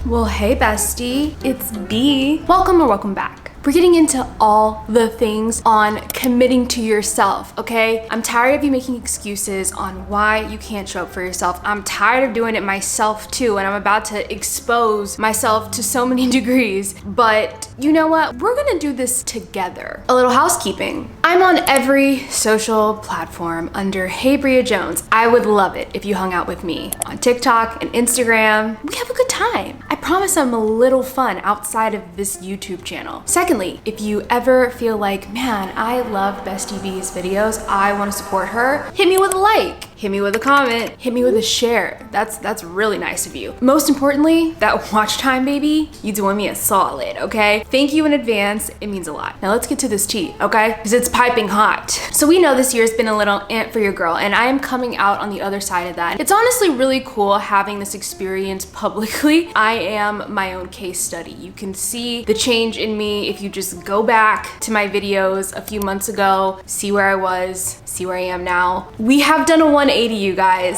Well, hey bestie, it's B. Welcome or welcome back. We're getting into all the things on committing to yourself, okay? I'm tired of you making excuses on why you can't show up for yourself. I'm tired of doing it myself too, and I'm about to expose myself to so many degrees. But you know what? We're gonna do this together. A little housekeeping. I'm on every social platform under Hey Bria Jones. I would love it if you hung out with me on TikTok and Instagram. We have a good time. I promise I'm a little fun outside of this YouTube channel. Secondly, if you ever feel like, man, I love Bestie B's videos, I want to support her, hit me with a like, hit me with a comment, hit me with a share. That's really nice of you. Most importantly, that watch time, baby, you doing me a solid, okay? Thank you in advance. It means a lot. Now let's get to this tea, okay? Because it's piping hot. So we know this year's been a little ant for your girl, and I am coming out on the other side of that. It's honestly really cool having this experience publicly. I am my own case study. You can see the change in me if you just go back to my videos a few months ago, see where I was, see where I am now. We have done a 180, you guys.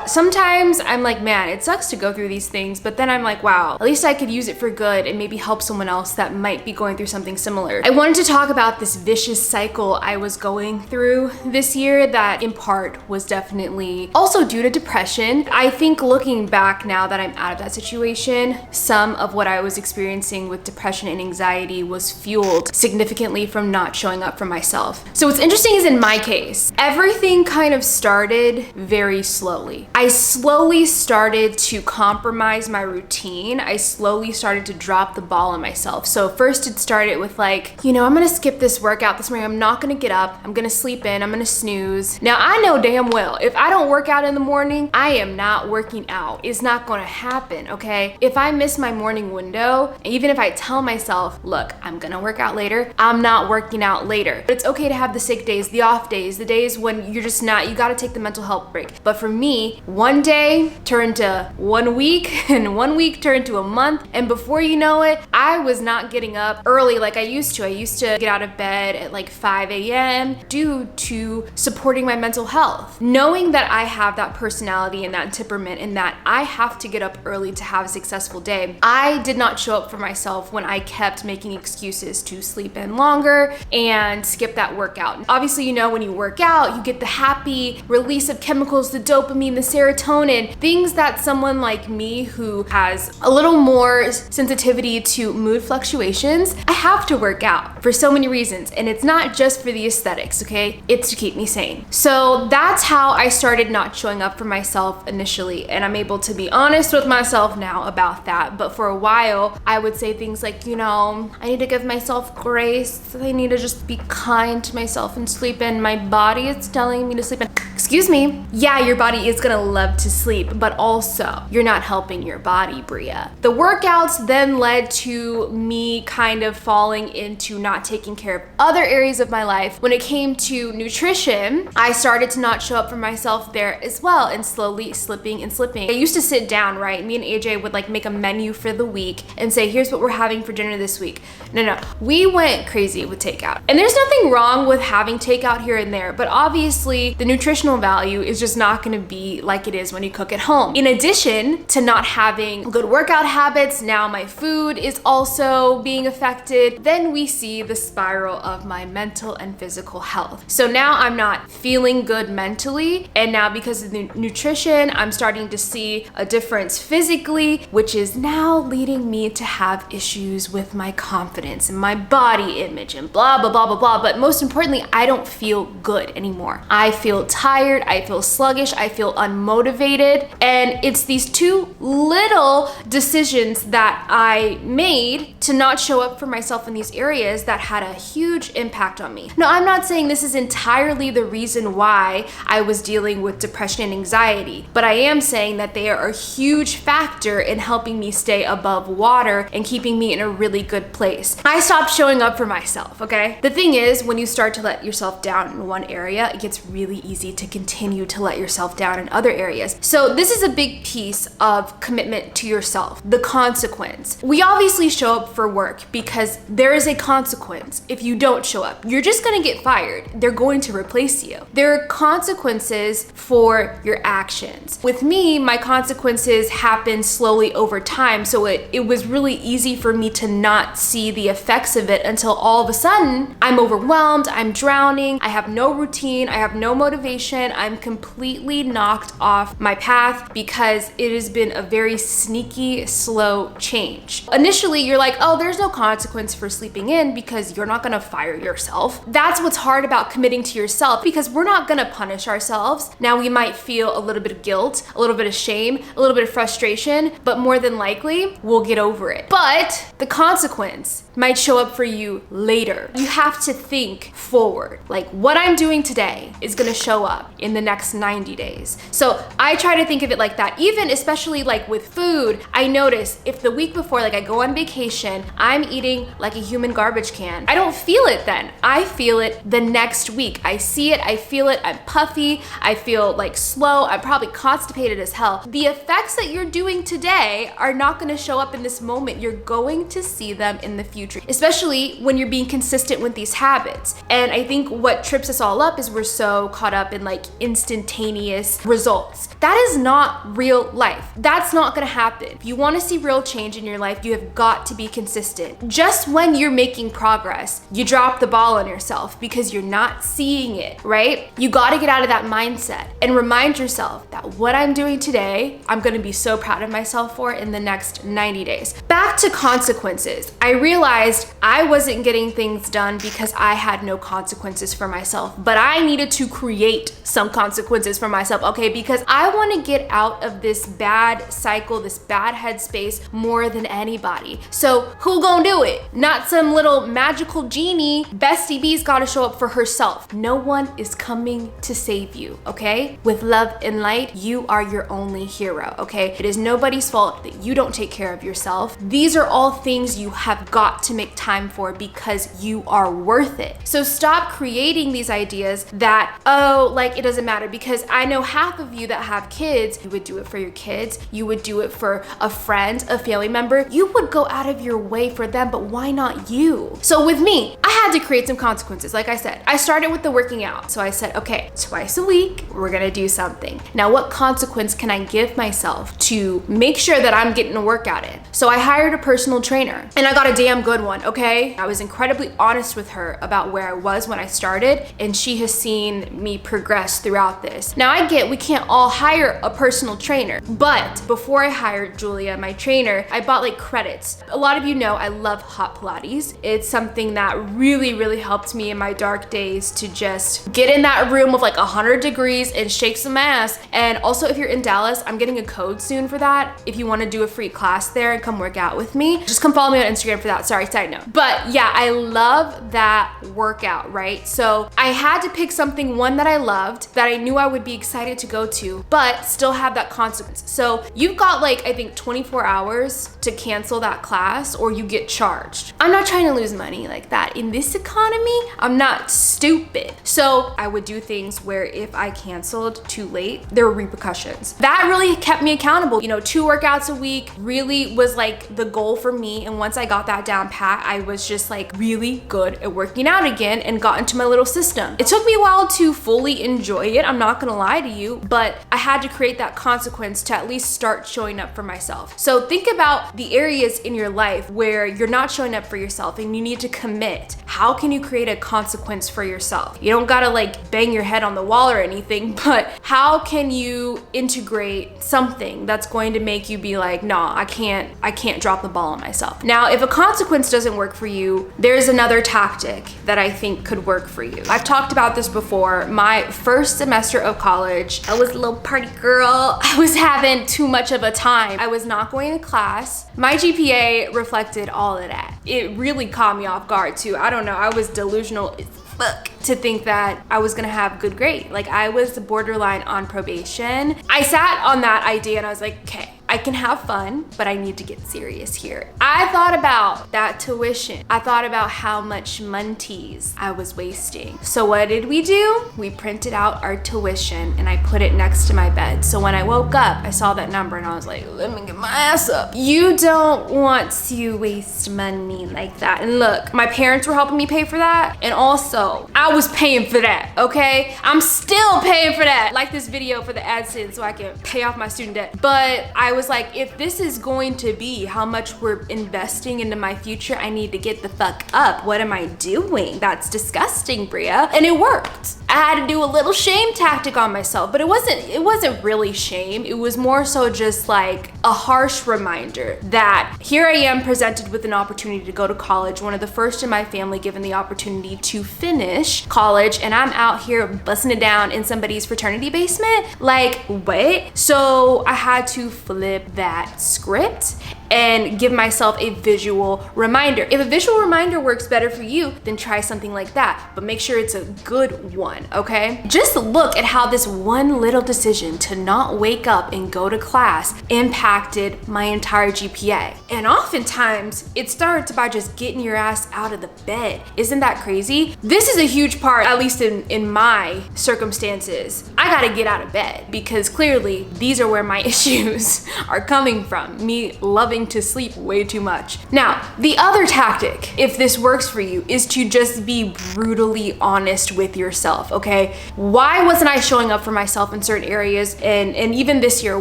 Sometimes I'm like, man, it sucks to go through these things, but then I'm like, wow, at least I could use it for good and maybe help someone else that might be going through something similar. I wanted to talk about this vicious cycle I was going through this year that in part was definitely also due to depression. I think looking back now that I'm out of that situation, some of what I was experiencing with depression and anxiety was fueled significantly from not showing up for myself. So what's interesting is in my case, everything kind of started very slowly. I slowly started to compromise my routine. I slowly started to drop the ball on myself. So first it started with like, you know, I'm gonna skip this workout this morning. I'm not gonna get up. I'm gonna sleep in. I'm gonna snooze. Now I know damn well, if I don't work out in the morning, I am not working out. It's not gonna happen, okay? If I miss my morning window, even if I tell myself, look, I'm gonna work out later, I'm not working out later. But it's okay to have the sick days, the off days, the days when you're just not, you gotta take the mental health break. But for me, one day turned to 1 week and 1 week turned to a month. And before you know it, I was not getting up early like I used to. I used to get out of bed at like 5 a.m. due to supporting my mental health. Knowing that I have that personality and that temperament and that I have to get up early to have a successful day, I did not show up for myself when I kept making excuses to sleep in longer and skip that workout. Obviously, you know, when you work out, you get the happy release of chemicals, the dopamine, the serotonin, things that someone like me who has a little more sensitivity to mood fluctuations, I have to work out for so many reasons. And it's not just for the aesthetics, okay? It's to keep me sane. So that's how I started not showing up for myself initially. And I'm able to be honest with myself now about that. But for a while, I would say things like, you know, I need to give myself grace. I need to just be kind to myself and sleep in. My body is telling me to sleep in. Excuse me. Yeah, your body is gonna love to sleep, but also you're not helping your body, Bria. The workouts then led to me kind of falling into not taking care of other areas of my life. When it came to nutrition, I started to not show up for myself there as well and slowly slipping and slipping. I used to sit down, right? Me and AJ would like make a menu for the week and say, here's what we're having for dinner this week. No, we went crazy with takeout. And there's nothing wrong with having takeout here and there, but obviously the nutritional value is just not gonna be like it is when you cook at home. In addition to not having good workout habits, now my food is also being affected. Then we see the spiral of my mental and physical health. So now I'm not feeling good mentally, and now because of the nutrition, I'm starting to see a difference physically, which is now leading me to have issues with my confidence and my body image and blah, blah, blah, blah, blah. But most importantly, I don't feel good anymore. I feel tired, I feel sluggish, I feel unmotivated. And it's these two little decisions that I made to not show up for myself in these areas that had a huge impact on me. Now, I'm not saying this is entirely the reason why I was dealing with depression and anxiety, but I am saying that they are a huge factor in helping me stay above water and keeping me in a really good place. I stopped showing up for myself, okay? The thing is, when you start to let yourself down in one area, it gets really easy to continue to let yourself down in other areas. So this is a big piece of commitment to yourself, the consequence. We obviously show up for work because there is a consequence if you don't show up. You're just gonna get fired. They're going to replace you. There are consequences for your actions. With me, my consequences happened slowly over time, so it was really easy for me to not see the effects of it until all of a sudden I'm overwhelmed, I'm drowning, I have no routine, I have no motivation, I'm completely knocked off my path because it has been a very sneaky, slow change. Initially, you're like, oh, there's no consequence for sleeping in because you're not gonna fire yourself. That's what's hard about committing to yourself, because we're not gonna punish ourselves. Now we might feel a little bit of guilt, a little bit of shame, a little bit of frustration, but more than likely, we'll get over it. But the consequence might show up for you later. You have to think forward. Like, what I'm doing today is gonna show up in the next 90 days. So I try to think of it like that. Even especially like with food, I notice if the week before, like I go on vacation, I'm eating like a human garbage can, I don't feel it then. I feel it the next week. I see it, I feel it, I'm puffy, I feel like slow, I'm probably constipated as hell. The effects that you're doing today are not gonna show up in this moment. You're going to see them in the future, especially when you're being consistent with these habits. And I think what trips us all up is we're so caught up in like instantaneous results. That is not real life. That's not gonna happen. If you wanna see real change in your life, you have got to be consistent. Just when you're making progress, you drop the ball on yourself because you're not seeing it, right? You gotta get out of that mindset and remind yourself that what I'm doing today, I'm gonna be so proud of myself for in the next 90 days. Back to consequences. I realized I wasn't getting things done because I had no consequences for myself, but I needed to create some consequences for myself, okay? Because I wanna get out of this bad cycle, this bad headspace more than anybody. So who gonna do it? Not some little magical genie. Bestie B's gotta show up for herself. No one is coming to save you, okay? With love and light, you are your only hero, okay? It is nobody's fault that you don't take care of yourself. These are all things you have got to make time for because you are worth it. So stop creating these ideas that, oh, like it doesn't matter, because I know half of you that have kids, you would do it for your kids, you would do it for a friend, a family member, you would go out of your way for them, but why not you? So with me, I had to create some consequences. Like I said, I started with the working out. So I said, okay, twice a week, we're gonna do something. Now, what consequence can I give myself to make sure that I'm getting a workout in? So I hired a personal trainer and I got a damn good one, okay? I was incredibly honest with her about where I was when I started, and she has seen me progress throughout this. Now I get we can't all hire a personal trainer, but before I hired Julia, my trainer, I bought like credits. A lot of you know I love hot Pilates. It's something that really helped me in my dark days to just get in that room of like 100 degrees and shake some ass. And also, if you're in Dallas, I'm getting a code soon for that. If you want to do a free class there and come work out with me, just come follow me on Instagram for that. Sorry, side note. But yeah, I love that workout, right? So I had to pick something, one that I loved, that I knew I would be excited to go to, but still have that consequence. So you've got like, I think 24 hours to cancel that class or you get charged. I'm not trying to lose money like that. In this economy, I'm not stupid. So I would do things where if I canceled too late, there were repercussions. That really kept me accountable. You know, 2 workouts a week really was like the goal for me. And once I got that down pat, I was just like really good at working out again and got into my little system. It took me a while to fully enjoy it, I'm not gonna lie to you, but I had to create that consequence to at least start showing up for myself. So think about the areas in your life where you're not showing up for yourself and you need to commit. How can you create a consequence for yourself? You don't gotta like bang your head on the wall or anything, but how can you integrate something that's going to make you be like, nah, I can't drop the ball on myself. Now, if a consequence doesn't work for you, there's another tactic that I think could work for you. I've talked about this before. My first semester of college, I was a little party girl. I was having too much of a time. I was not going to class. My GPA reflected all of that. It really caught me off guard too. I don't know, I was delusional as fuck to think that I was gonna have good grade. Like I was borderline on probation. I sat on that idea and I was like, okay, I can have fun, but I need to get serious here. I thought about that tuition. I thought about how much munties I was wasting. So what did we do? We printed out our tuition and I put it next to my bed. So when I woke up, I saw that number and I was like, let me get my ass up. You don't want to waste money like that. And look, my parents were helping me pay for that. And also, I was paying for that, okay? I'm still paying for that. Like this video for the AdSense so I can pay off my student debt. But I was like, if this is going to be how much we're investing into my future, I need to get the fuck up. What am I doing? That's disgusting, Bria. And it worked. I had to do a little shame tactic on myself, but it wasn't really shame. It was more so just like a harsh reminder that here I am presented with an opportunity to go to college, one of the first in my family given the opportunity to finish college, and I'm out here busting it down in somebody's fraternity basement. Like, what? So I had to flip that script and give myself a visual reminder. If a visual reminder works better for you, then try something like that, but make sure it's a good one, okay? Just look at how this one little decision to not wake up and go to class impacted my entire GPA. And oftentimes, it starts by just getting your ass out of the bed. Isn't that crazy? This is a huge part, at least in my circumstances. I gotta get out of bed because clearly these are where my issues are coming from. Me loving to sleep way too much. Now, the other tactic, if this works for you, is to just be brutally honest with yourself, okay? Why wasn't I showing up for myself in certain areas? And even this year,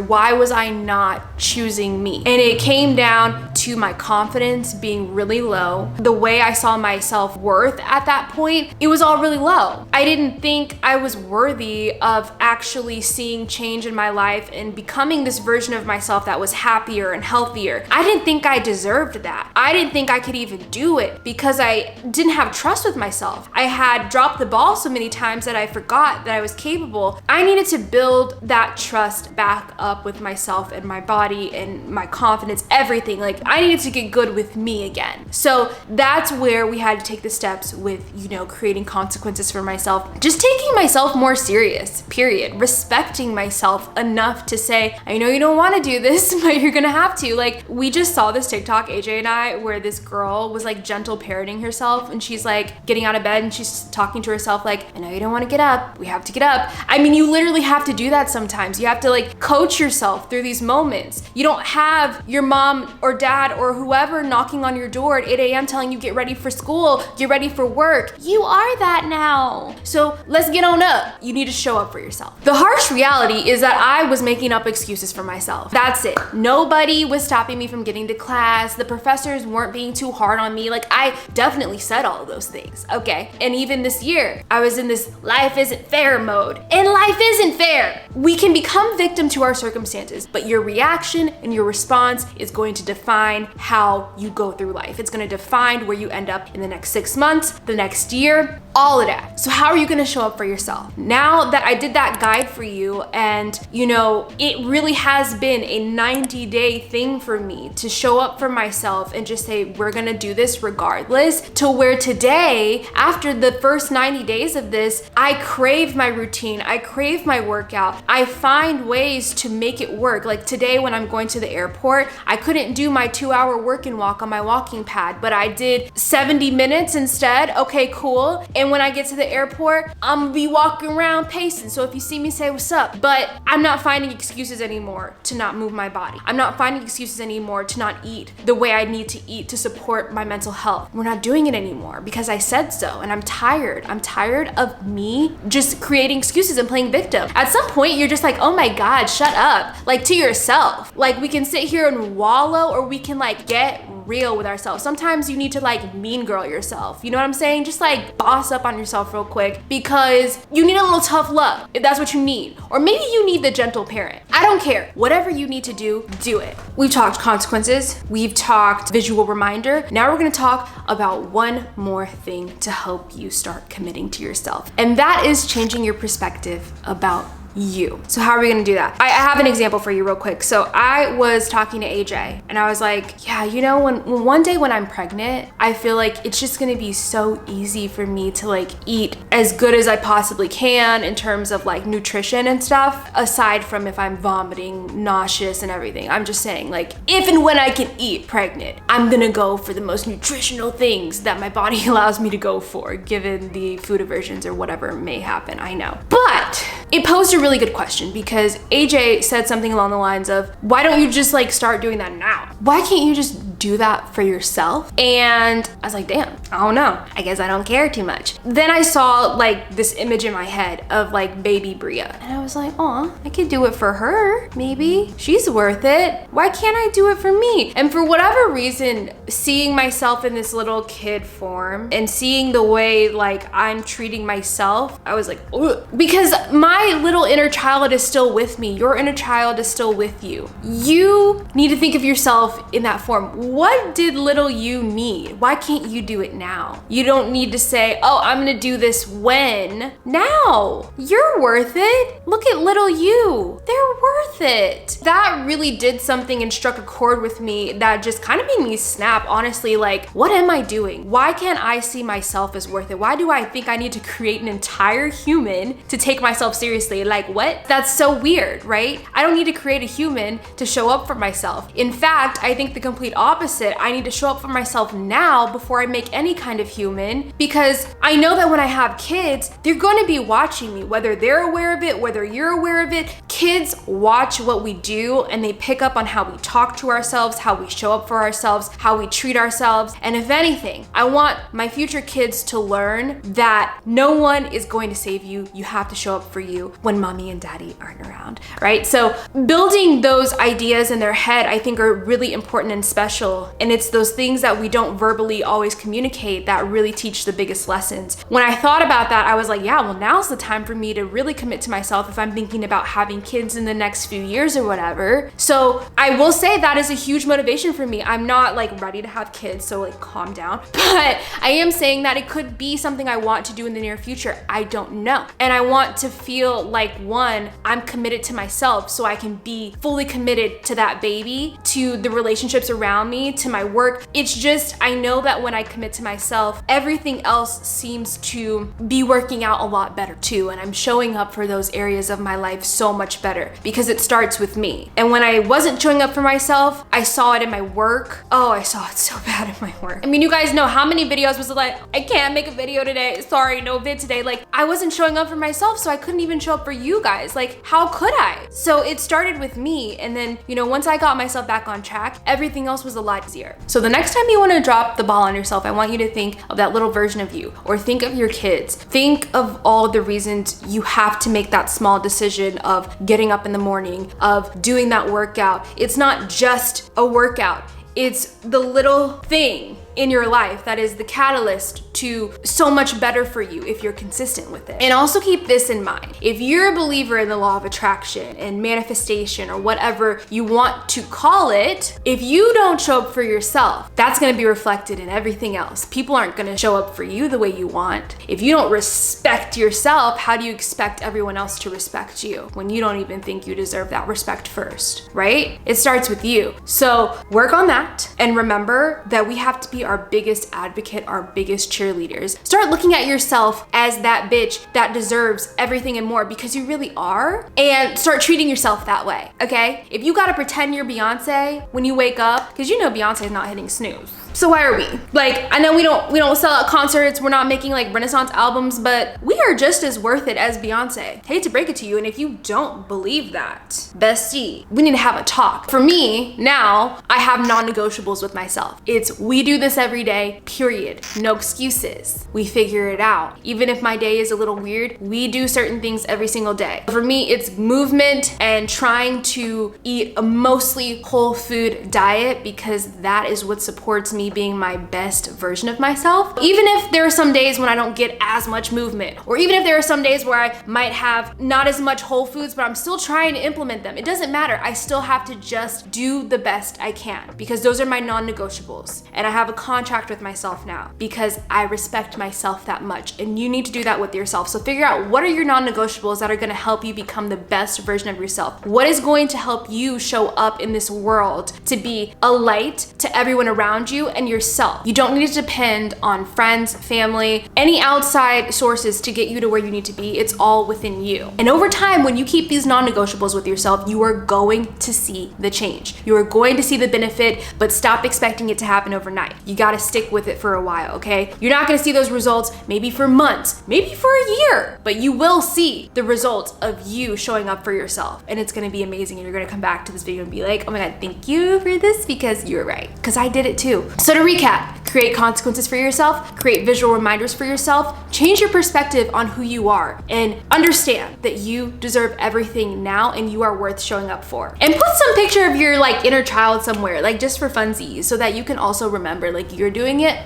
why was I not choosing me? And it came down to my confidence being really low. The way I saw my self-worth at that point, it was all really low. I didn't think I was worthy of actually seeing change in my life and becoming this version of myself that was happier and healthier. I didn't think I deserved that. I didn't think I could even do it because I didn't have trust with myself. I had dropped the ball so many times that I forgot that I was capable. I needed to build that trust back up with myself and my body and my confidence, everything. Like, I needed to get good with me again. So that's where we had to take the steps with, creating consequences for myself. Just taking myself more serious, period. Respecting myself enough to say, I know you don't want to do this, but you're gonna have to. Like, we just saw this TikTok, AJ and I, where this girl was like gentle parenting herself, and she's like getting out of bed and she's talking to herself like, I know you don't want to get up, we have to get up. I mean, you literally have to do that sometimes. You have to like coach yourself through these moments. You don't have your mom or dad or whoever knocking on your door at 8 a.m. telling you get ready for school, get ready for work. You are that now. So let's get on up. You need to show up for yourself. The harsh reality is that I was making up excuses for myself. That's it. Nobody was stopping me from getting to class. The professors weren't being too hard on me. Like, I definitely said all of those things, okay? And even this year, I was in this life isn't fair mode. And life isn't fair. We can become victim to our circumstances, but your reaction and your response is going to define how you go through life. It's going to define where you end up in the next 6 months, the next year, all of that. So how are you going to show up for yourself? Now that I did that guide for you, and it really has been a 90-day thing for me to show up for myself and just say, we're gonna do this regardless, to where today, after the first 90 days of this, I crave my routine, I crave my workout, I find ways to make it work. Like today when I'm going to the airport, I couldn't do my 2-hour work and walk on my walking pad, but I did 70 minutes instead. Okay, cool. And when I get to the airport, I'm gonna be walking around pacing. So if you see me, say what's up. But I'm not finding excuses anymore to not move my body. I'm not finding excuses anymore to not eat the way I need to eat to support my mental health. We're not doing it anymore because I said so, and I'm tired. I'm tired of me just creating excuses and playing victim. At some point, you're just like, oh my God, shut up. Like, to yourself. Like, we can sit here and wallow, or we can like get real with ourselves. Sometimes you need to like mean girl yourself. You know what I'm saying? Just like boss up on yourself real quick because you need a little tough love if that's what you need. Or maybe you need the gentle parent. I don't care. Whatever you need to do, do it. We've talked consequences. We've talked visual reminder. Now we're going to talk about one more thing to help you start committing to yourself. And that is changing your perspective about you. So how are we gonna do that? I have an example for you real quick. So I was talking to AJ and I was like, yeah, you know, when one day when I'm pregnant, I feel like it's just gonna be so easy for me to like eat as good as I possibly can in terms of like nutrition and stuff, aside from if I'm vomiting, nauseous and everything. I'm just saying, like, if and when I can eat pregnant, I'm gonna go for the most nutritional things that my body allows me to go for, given the food aversions or whatever may happen, I know. But it posed a really good question because AJ said something along the lines of, why don't you just like start doing that now? Why can't you just do that for yourself? And I was like, damn, I don't know. I guess I don't care too much. Then I saw like this image in my head of like baby Bria. And I was like, oh, I could do it for her. Maybe she's worth it. Why can't I do it for me? And for whatever reason, seeing myself in this little kid form and seeing the way like I'm treating myself, I was like, ugh. Because my little inner child is still with me. Your inner child is still with you. You need to think of yourself in that form. What did little you need? Why can't you do it now? You don't need to say, oh, I'm gonna do this when. Now. You're worth it. Look at little you. They're worth it. That really did something and struck a chord with me that just kind of made me snap, honestly, like, what am I doing? Why can't I see myself as worth it? Why do I think I need to create an entire human to take myself seriously? Like, what? That's so weird, right? I don't need to create a human to show up for myself. In fact, I think the complete opposite. I need to show up for myself now before I make any kind of human, because I know that when I have kids, they're going to be watching me, whether they're aware of it, whether you're aware of it. Kids watch what we do and they pick up on how we talk to ourselves, how we show up for ourselves, how we treat ourselves. And if anything, I want my future kids to learn that no one is going to save you. You have to show up for you when mommy and daddy aren't around, right? So building those ideas in their head, I think, are really important and special. And it's those things that we don't verbally always communicate that really teach the biggest lessons. When I thought about that, I was like, yeah, well, now's the time for me to really commit to myself if I'm thinking about having kids in the next few years or whatever. So I will say that is a huge motivation for me. I'm not like ready to have kids, so like calm down. But I am saying that it could be something I want to do in the near future. I don't know. And I want to feel like, one, I'm committed to myself so I can be fully committed to that baby, to the relationships around me, to my work. It's just, I know that when I commit to myself, everything else seems to be working out a lot better too. And I'm showing up for those areas of my life so much better because it starts with me. And when I wasn't showing up for myself, I saw it in my work. Oh, I saw it so bad in my work. I mean, you guys know how many videos was it like, I can't make a video today. Sorry, no vid today. Like, I wasn't showing up for myself, so I couldn't even show up for you guys. Like, how could I? So it started with me. And then, you know, once I got myself back on track, everything else was a lot easier. So the next time you want to drop the ball on yourself, I want you to think of that little version of you, or think of your kids. Think of all the reasons you have to make that small decision of getting up in the morning, of doing that workout. It's not just a workout. It's the little thing in your life that is the catalyst to so much better for you if you're consistent with it. And also keep this in mind. If you're a believer in the law of attraction and manifestation, or whatever you want to call it, if you don't show up for yourself, that's gonna be reflected in everything else. People aren't gonna show up for you the way you want. If you don't respect yourself, how do you expect everyone else to respect you when you don't even think you deserve that respect first, right? It starts with you. So work on that, and remember that we have to be our biggest advocate, our biggest cheerleaders. Start looking at yourself as that bitch that deserves everything and more, because you really are, and start treating yourself that way, okay? If you gotta pretend you're Beyonce when you wake up, because you know Beyonce is not hitting snooze. So why are we? Like, I know we don't sell out concerts, we're not making like Renaissance albums, but we are just as worth it as Beyonce. Hate to break it to you, and if you don't believe that, bestie, we need to have a talk. For me, now, I have non-negotiables with myself. It's, we do this every day, period. No excuses. We figure it out. Even if my day is a little weird, we do certain things every single day. For me, it's movement and trying to eat a mostly whole food diet, because that is what supports me me being my best version of myself. Even if there are some days when I don't get as much movement, or even if there are some days where I might have not as much whole foods, but I'm still trying to implement them. It doesn't matter. I still have to just do the best I can because those are my non-negotiables. And I have a contract with myself now because I respect myself that much. And you need to do that with yourself. So figure out what are your non-negotiables that are gonna help you become the best version of yourself. What is going to help you show up in this world to be a light to everyone around you and yourself. You don't need to depend on friends, family, any outside sources to get you to where you need to be. It's all within you. And over time, when you keep these non-negotiables with yourself, you are going to see the change. You are going to see the benefit, but stop expecting it to happen overnight. You gotta stick with it for a while, okay? You're not gonna see those results maybe for months, maybe for a year, but you will see the results of you showing up for yourself. And it's gonna be amazing. And you're gonna come back to this video and be like, oh my God, thank you for this because you were right. Because I did it too. So to recap, create consequences for yourself, create visual reminders for yourself, change your perspective on who you are, and understand that you deserve everything now and you are worth showing up for. And put some picture of your like inner child somewhere, like just for funsies, so that you can also remember like you're doing it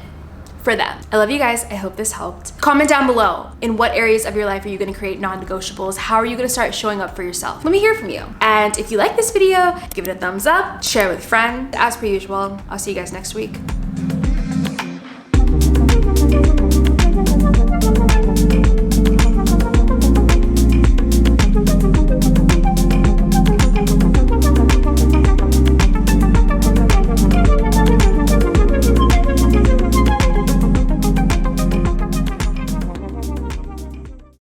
for them. I love you guys. I hope this helped. Comment down below in what areas of your life are you gonna create non-negotiables? How are you gonna start showing up for yourself? Let me hear from you. And if you like this video, give it a thumbs up, share it with friends. As per usual, I'll see you guys next week.